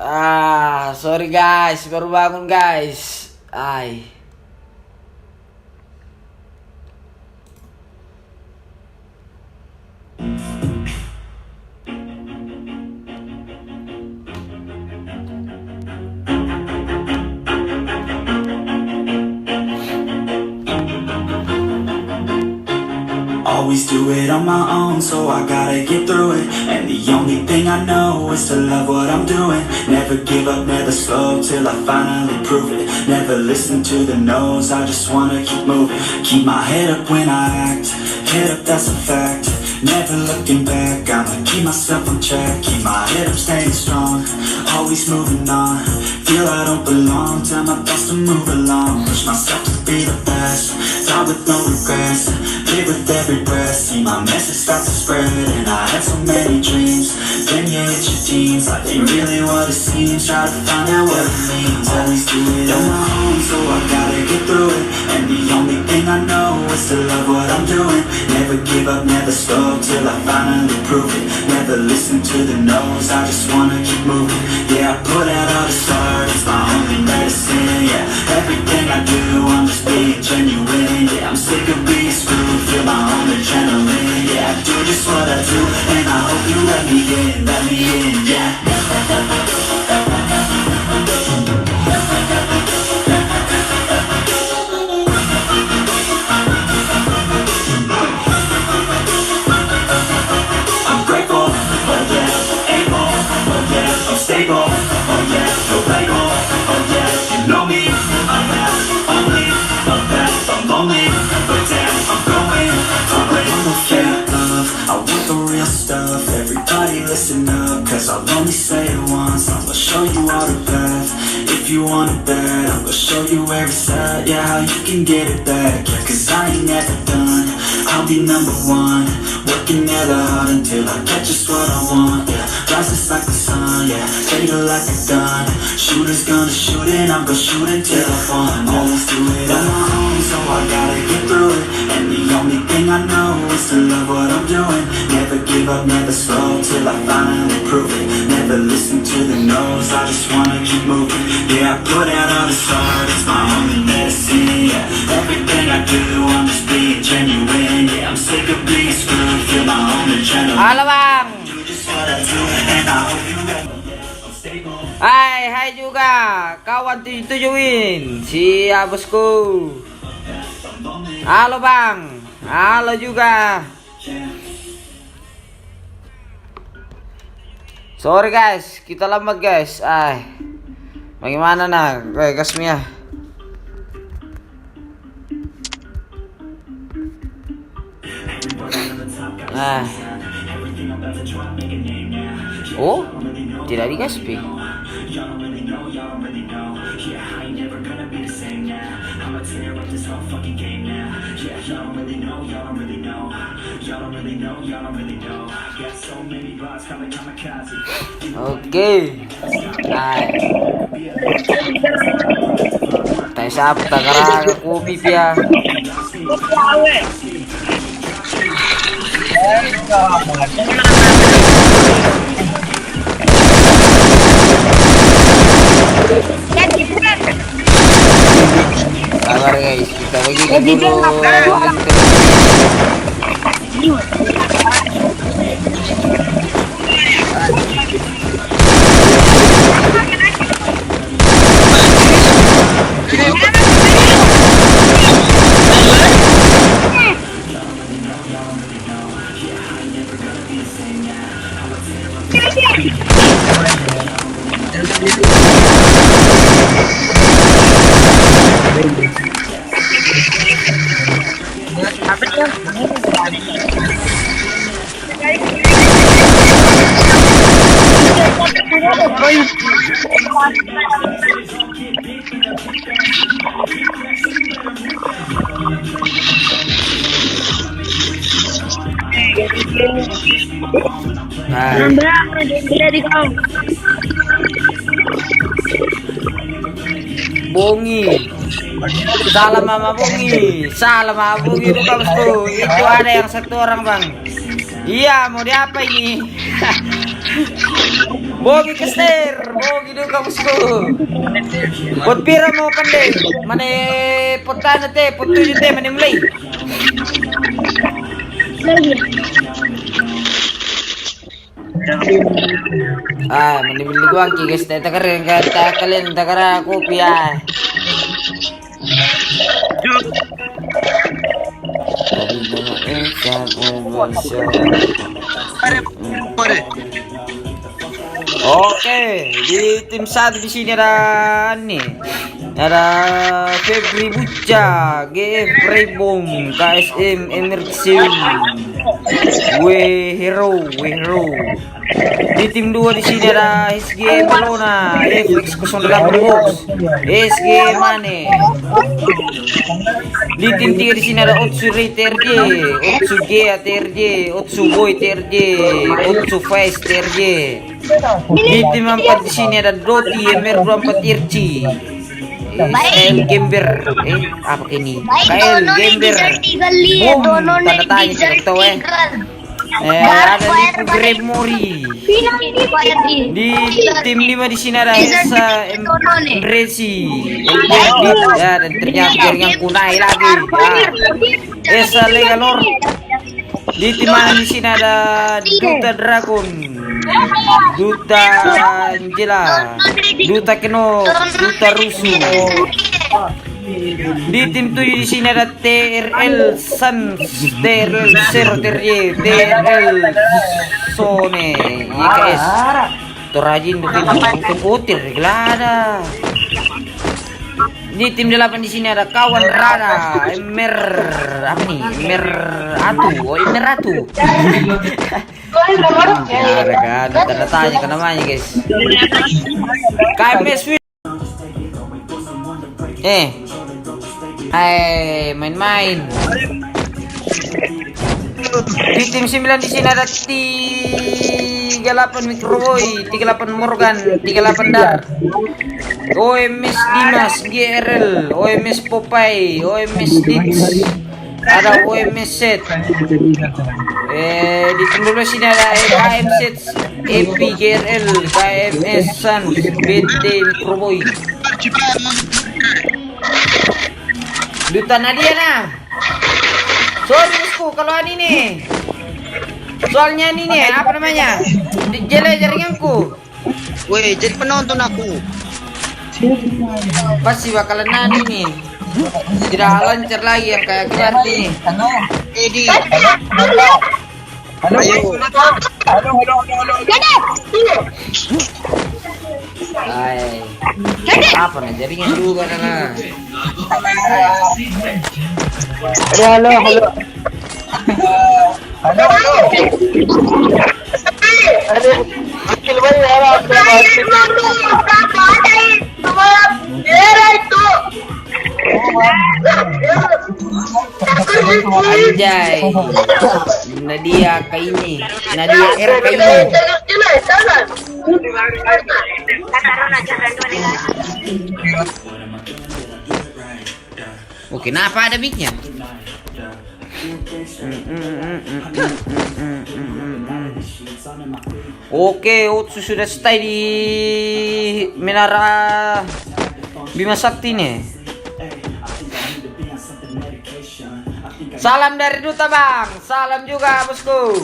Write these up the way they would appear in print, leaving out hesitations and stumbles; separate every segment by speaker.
Speaker 1: Sorry guys, baru bangun guys.
Speaker 2: Always do it on my own, so I gotta get through it. And the only thing I know is to love what I'm doing. Never give up, never slow, till I finally prove it. Never listen to the no's, I just wanna keep moving. Keep my head up when I act, head up, that's a fact. Never looking back, I'ma keep myself on track. Keep my head up, staying strong, always moving on. Feel I don't belong, tell my thoughts to move along. Push myself to be the best, die with no regrets. Live with every breath, see my message start to spread. And I had so many dreams, then you hit your teens. Life ain't really what it seems, try to find out what it means. Always do it on my own, so I gotta get through it. And the only thing I know is to love what I'm doing. Never give up, never slow, till I finally prove it. Never listen to the no's, I just wanna keep moving. Yeah, I put out all the stars, it's my only medicine. Yeah, everything I do, I'm just being genuine. Yeah, I'm sick of being screwed, feel my own adrenaline. Yeah, I do just what I do, and I hope you let me in, yeah. I'm grateful, oh yeah, able, oh yeah, I'm stable, oh yeah, no label, oh yeah, you know me, I have only the best. I'm lonely, but damn, I'm going for it. I don't fake love, I want the real stuff. Everybody listen up, cause I'll only say it once. I'm gonna show you all the path. If you want it bad, I'm gonna show you where it's at. Yeah, how you can get it back. Yeah, cause I ain't never done, I'll be number one. Working hella hard until I get just what I want. Yeah, rises like the sun, yeah, fatal like a gun. Shooter's gonna shoot and I'm gonna shoot until I fall. Always do it on my own, so I gotta get through it. And the only thing I know is to love what I'm doing. Never give up, never slow, till I finally prove it. Never listen to the no's, I just wanna keep moving. Yeah, I put out all the stars, it's my only medicine. Yeah, everything I do, I'm just being genuine. Yeah, I'm sick of being screwed, feel my own adrenaline.
Speaker 1: Halo bang.
Speaker 2: Do just what I do, and I hope you let me. Yeah, I'm stable.
Speaker 1: Hai juga kawan 77-in siap bosku. Halo bang, halo juga. Sorry guys, kita lambat guys. Bagaimana nah, Kasmia? Oh, tidak dikasih. Oke. Tayo sa pagkakaraga ko pipya. Sabar guys, kita bagi dulu. Bongi. Salam Mama Bongi. Salam Mama Bongi itu bosku. Itu ada yang satu orang bang. Iya, mau diapa ini? Bogi kester, bogi do kamusku. Pot pira mo pandai, mane potana te, potuju te mane mulai. Mane bili gua ki guys, keren kata kalian takara kopi ya. Oke, di tim satu di sini ada nih. Ada Febri Buca, GF Rebom, KSM Emerging, Hero. Di tim 2 di sini ada SG Bolona, FX08 Box, SG Mane. Di tim 3 di sini ada Otsuri TRJ, Otsuge TRJ, Otsuboy TRJ, Otsufaiz TRJ. Di tim 4 di sini ada Doti MR24 Irci. KL Gember, apa ini? KL Gember. Boom, tanda tanya kita tahu ada Lipu Grab Mori. Di tim 5 di sini ada Esa Resi. Ya, dan ternyata jaringan kunai lagi. Esa Legalor. Di tim mana di sini ada Duta Dragon, Duta Angela, Duta Keno, Duta Rusu. Di tim 7 di sini ada TRL Sans, TRL Zero TRJ, TRL Sone, YKS. Torajin untuk kutir gelada. Di tim 8 di sini ada kawan Rada, Emer apa nih? Emer Atu. Ada kan, tanda tanya ke namanya guys. KMS Win. Main-main. Di tim 9 di sini ada 38 Microboy, 38 Morgan, 38 Dar, OMS Dimas, GRL, OMS Popeye, OMS Dits, ada OMS Set. Di tim 12 sini ada KM Sets, EP GRL, KMS Sans, BT Microboy. Duta Nadia nah. Sorry bosku kalau ini nih. Soalnya ini nih apa namanya? Jelek jaringanku.
Speaker 3: Woi, jadi penonton aku.
Speaker 1: Pasti bakalan nani nih. Tidak lancar lagi yang kayak gini nih.
Speaker 3: Edi.
Speaker 4: Halo.
Speaker 1: Hai. Apa nih jaringan juga nah.
Speaker 4: Halo.
Speaker 1: Anjay. Nadia kaini. Nadia R kaini. Oke, kenapa ada mic-nya? Oke, Otsu sudah stay di Menara Bima Sakti nih. Salam dari Duta Bang, salam juga bosku.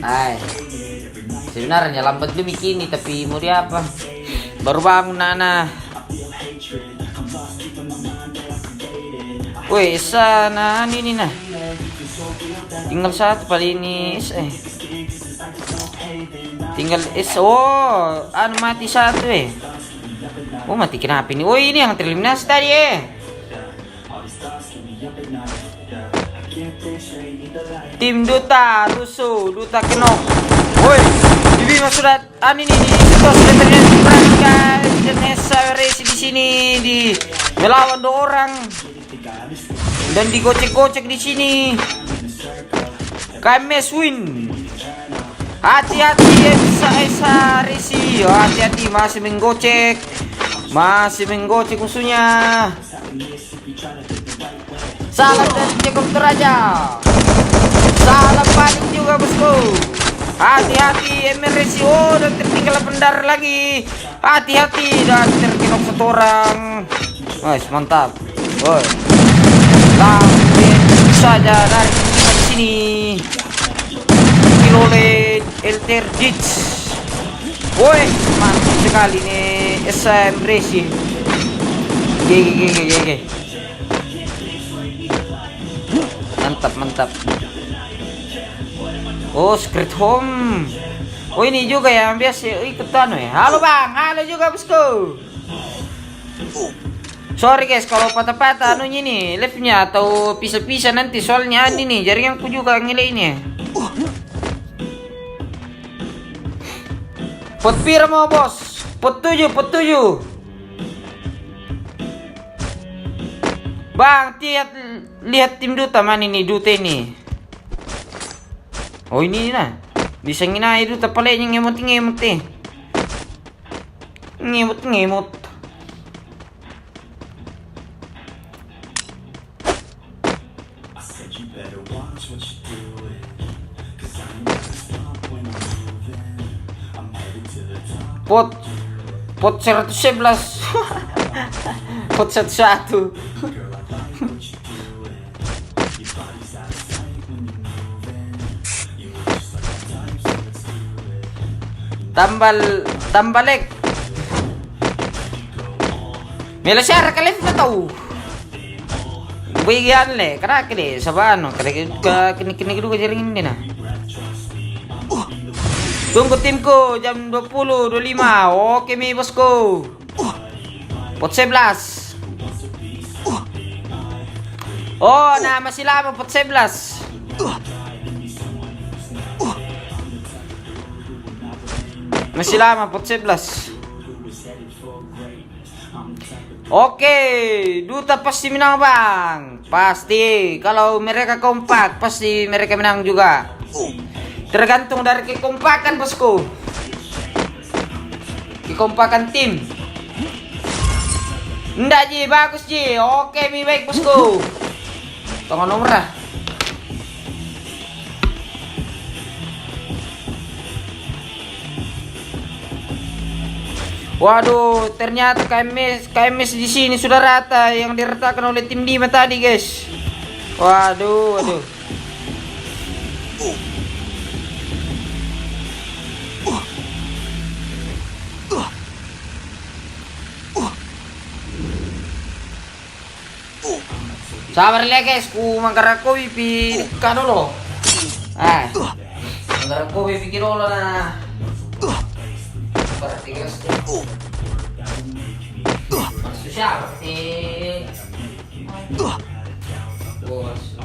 Speaker 1: Hai, sebenarnya lambat demi kini tapi mau dia apa? Baru bangun Nana. Woi, sana ini nah. Tinggal satu paling ini tinggal anu mati satu Oh mati kenapa ini? Oh ini yang tereliminasi tadi Tim Duta Rusuh, Duta Kenok. Woi, di Bima sudah ini sudah terjadi perang guys. Dan Esa Resi di sini di melawan 2 orang dan digocek-gocek di sini. KMS Win. Hati-hati Esa Resi. Hati-hati masih menggocek musuhnya. Salam dari Jacob Teraja. Salah panik juga bosku. Hati-hati emergency. Oh, dan tertinggal pendar lagi. Hati-hati dan terkenok satu orang. Guys, mantap. Woi. Langsung saja dari sini. Oleh Elter Ditch. Woi, mantap sekali nih SM Racing. GG. Mantap. Oh, Secret Home. Oh, ini juga yang biasa ikut ya. Halo bang, halo juga bosku. Sorry guys kalau patah-patah anunya nih live-nya atau pisah-pisah nanti soalnya ini nih jaringanku juga ngelainya. Pot pira mau bos? Pot 7. Bang, lihat tim duta mana ini duta ini. Oh ini nah. Disangin aja duta palanya ngemot. Ngemot. Pot 111. Pot 11. Tambalik. Mela share kalif na tau. Bigyan le, karakere sa ano, kini dulu jaring ini nah. Tunggu timku jam 20.25. Oke mi bosku. Pot 11. Oh, nah masih lama pot 11. Masih lama pot 11. Oke, duta pasti menang bang. Pasti. Kalau mereka kompak pasti mereka menang juga. Tergantung dari kekompakan bosku. Kekompakan tim. Ndak Ji, bagus Ji. Oke, mi baik bosku. Tunggu nomor lah. Waduh, ternyata KMS di sini sudah rata yang diratakan oleh tim Dima tadi, guys. Waduh. Sabar ya guys, ku mangkara kopi pikir dulu. Mangkara kopi pikir dulu nah. Berarti guys. Maksud siapa sih? Bos.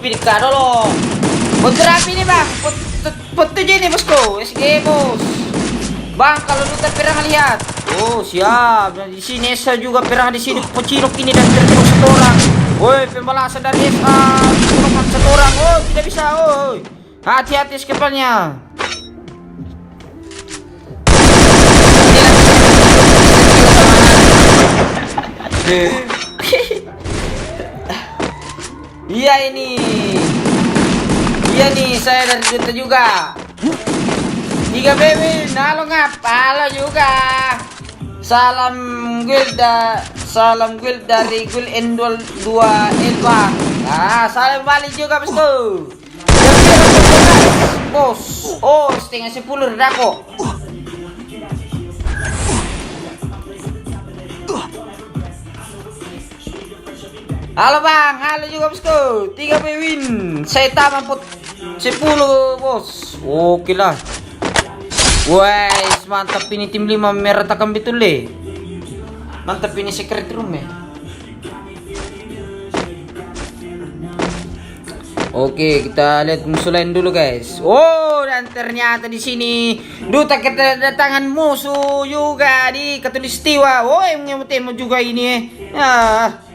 Speaker 1: Pilih dulu. Pot berapa ini bang? Pot 7 ini bosku. SG bos. Bang kalau duta perang lihat. Oh siap. Dan di sini Esa juga perang di sini. Pocinok ini dan tertembak satu orang. Woi pembalasan dari Esa. Tertembak satu orang. Oh tidak bisa. Oh hati-hati skippernya. Iya nih, saya dari duta juga. Tiga Bewin, halo ngap, halo juga. Salam guild dari guild Endol 2 Elba. Ah, salam balik juga bosku. Bos, oh setengah 10 redako. Halo bang, halo juga bosku. 3 Bewin, saya tambah 10 bos. Oke lah. Wes, mantap ini tim 5 meratakan betul deh. Mantap ini secret room ya. Oke, kita lihat musuh lain dulu guys. Oh, dan ternyata di sini duta kedatangan musuh juga di Katulistiwa. Oh, yang ngemut juga ini. Ah.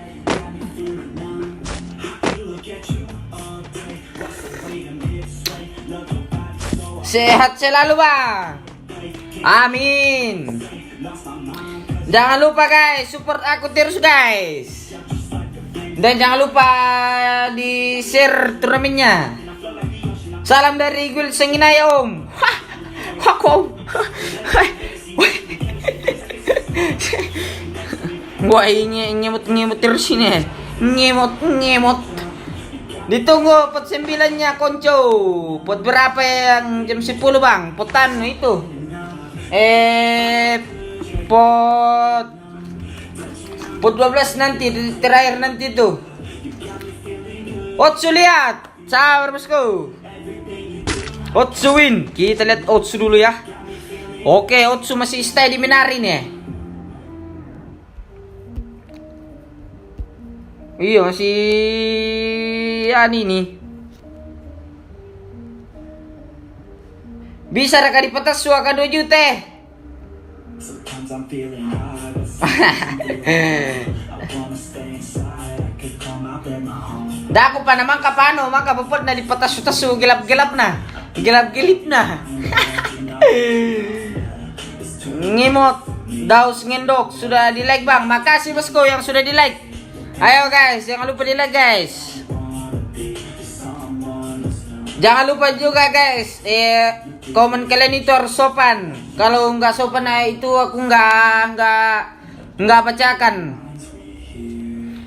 Speaker 1: Sehat selalu bang. Amin. Jangan lupa guys, support aku terus guys. Dan jangan lupa di share turnamennya. Salam dari Guild Senginai om. Wah ini ngemut terus ini. Ngemut. Ditunggu pot 9-nya konco. Pot berapa yang jam 10 bang? Potan itu. Pot 12 nanti terakhir nanti tuh. Otsu lihat. Sabar bosku. Otsu win. Kita lihat Otsu dulu ya. Oke, Otsu masih stay di Minari nih. Iya masih ani nih. Bisa reka di petas suaka 2 juta. Dah aku pana mangka pano maka bepot na di petas su gelap-gelap na. Gelap-gelip na. Ngimot daus ngendok sudah di like bang. Makasih bosku yang sudah di like. Ayo guys, jangan lupa di like guys. Jangan lupa juga guys, komen kalian itu harus sopan. Kalau nggak sopan itu aku nggak bacakan.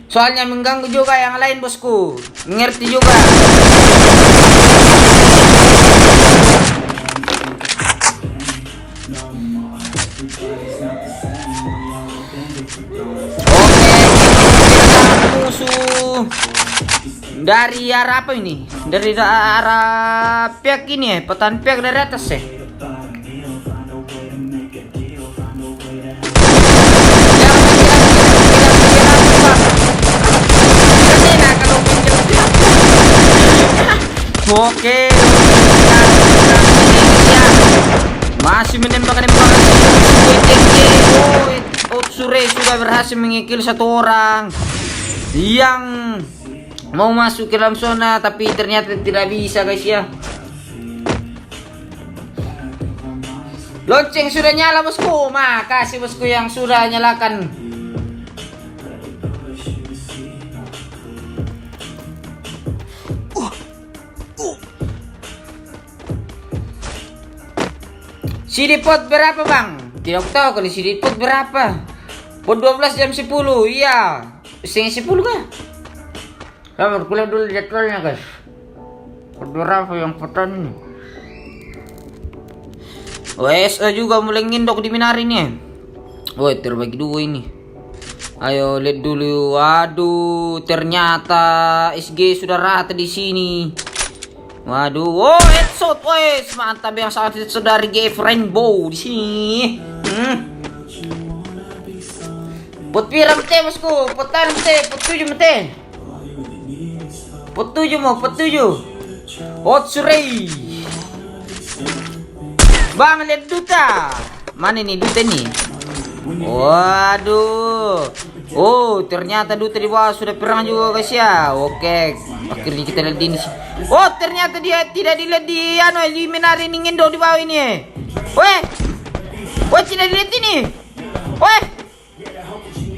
Speaker 1: Soalnya mengganggu juga yang lain bosku. Ngerti juga. Musuh dari arah apa ini? Dari arah pihak ini ya, petan pihak dari atas ya. Oke. Masih menembakkan. Otsure sudah berhasil mengikil satu orang yang mau masuk ke dalam zona, tapi ternyata tidak bisa guys ya. Lonceng sudah nyala bosku. Makasih bosku yang sudah nyalakan. CD pot berapa bang? Tidak tahu kalau CD pot berapa. Pot 12 jam 10. Iya. Setengah 10 kah? Sabar, kulihat dulu jadwalnya guys. Pot berapa yang potan ini? WSA juga mulai ngindok di Minari nih. Woi, terbagi 2 ini. Ayo lihat dulu. Waduh, ternyata SG sudah rata di sini. Waduh, oh headshot, wes mantap yang sangat dari GF Rainbow di sini. Pot piram teh bosku, potan teh, pot 7 mete. Pot 7 mau, pot 7. Otsure. Bang lihat duta. Mana nih duta nih? Waduh. Oh, ternyata duta di bawah sudah perang juga guys ya. Oke, akhirnya kita lihat ini. Oh, ternyata dia tidak dilihat di di Minari Ningendo di bawah ini. Weh. Weh, tidak dilihat ini. Weh.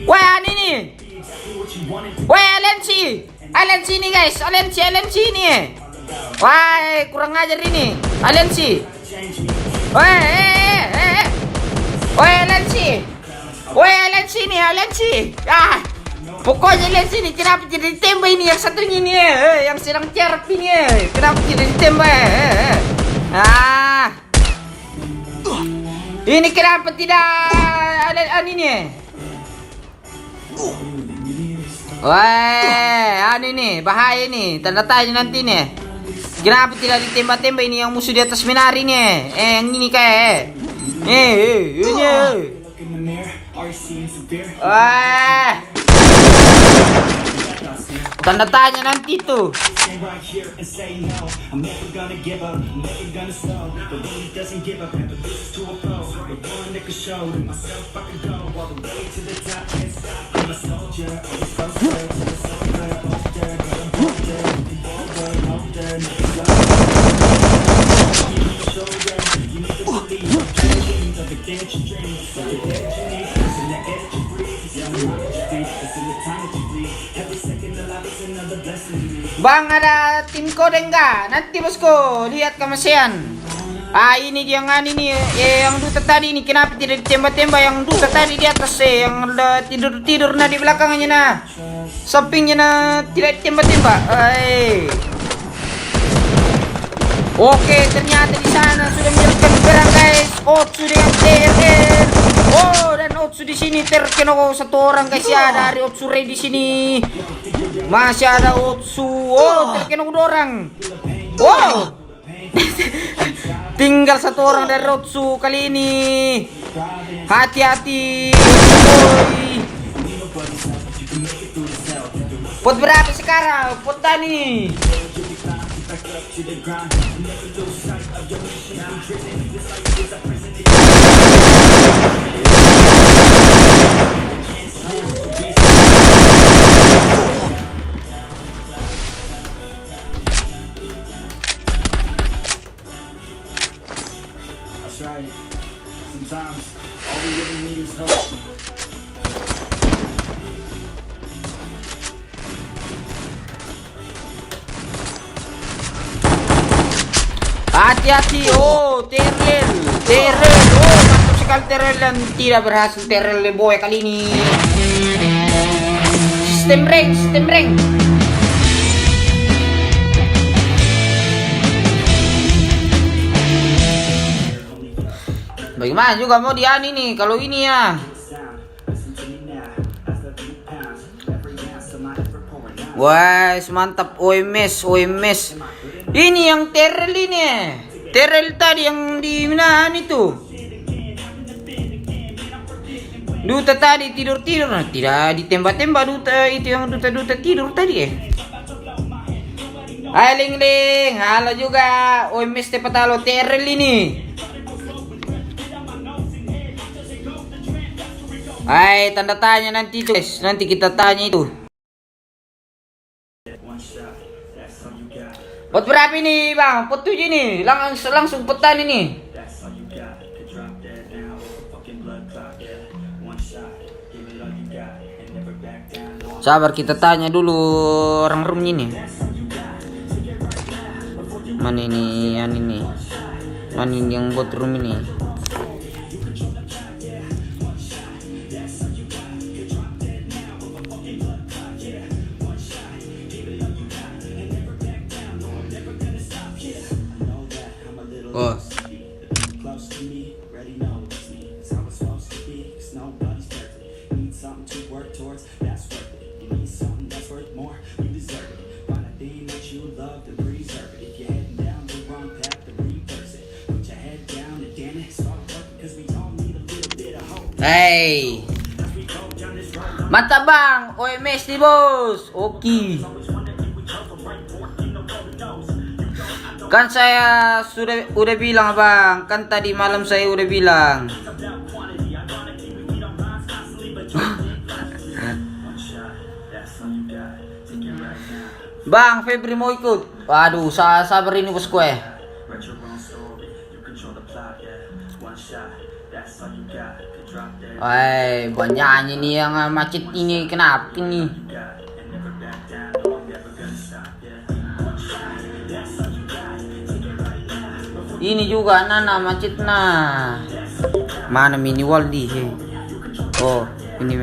Speaker 1: Weh, ini. Weh, aliansi ini guys. Aliansi ini. Wah, kurang ajar ini. Aliansi. Lensi. Lensi nih, Lensi. Pokoknya Lensi nih, kenapa tidak ditembak ini yang satunya ini? Yang sedang cerap ini. Kenapa tidak ditembak? Ini kenapa tidak ada ini? Ini nih, bahaya nih, tanda tanya nanti nih. Kenapa tidak ditembak-tembak ini yang musuh di atas menari nih? Yang ini kayak. Ini. Tanda tanya nanti tuh. Bang, ada tim kode enggak? Nanti bosku, lihat kemasian. Ini yang ini yang duta tadi ini kenapa tidak ditembak-tembak yang duta tadi di atas yang tidur di belakangnya nah. Sampingnya nah tidak ditembak-tembak. Oke, ternyata di sana sudah menjalankan perang guys. Otsu dengan TR. Dan Otsu di sini terkena satu orang guys ya, dari Otsu Ray di sini. Masih ada Otsu. Terkena 2 orang. Tinggal 1 orang dari Otsu kali ini. Hati-hati. Pot berapa sekarang? Pot tani.
Speaker 2: That's right. Sometimes all we really need is hope.
Speaker 1: Hati-hati, Terrell, mantap sekali Terrell dan tidak berhasil Terrell boy kali ini. Sistem rank. Bagaimana juga mau diani nih kalau ini ya. Wah, mantap OMS. Ini yang Terrell ini. Terrell tadi yang di mana itu? Duta tadi tidur. Nah, tidak ditembak-tembak duta itu yang duta tidur tadi. Hai Ling. Halo juga. OMS Tepatalo Terrell ini. Hai, tanda tanya nanti tuh. Nanti kita tanya itu. Pot berapa ini bang? Pot 7 nih. Langsung petan ini. Sabar, kita tanya dulu orang room ini. Mana ini? Mana ini yang buat room ini? Oh. Hey, mantap bang, OMS nih bos, oke. Kan saya udah bilang bang, kan tadi malam saya udah bilang. Bang, Febri mau ikut. Waduh, sabar ini bos gue. Banyak ini yang macet ini, kenapa ini? Ini juga Nana macet na. Mana mini Waldi he. Oh, ini me.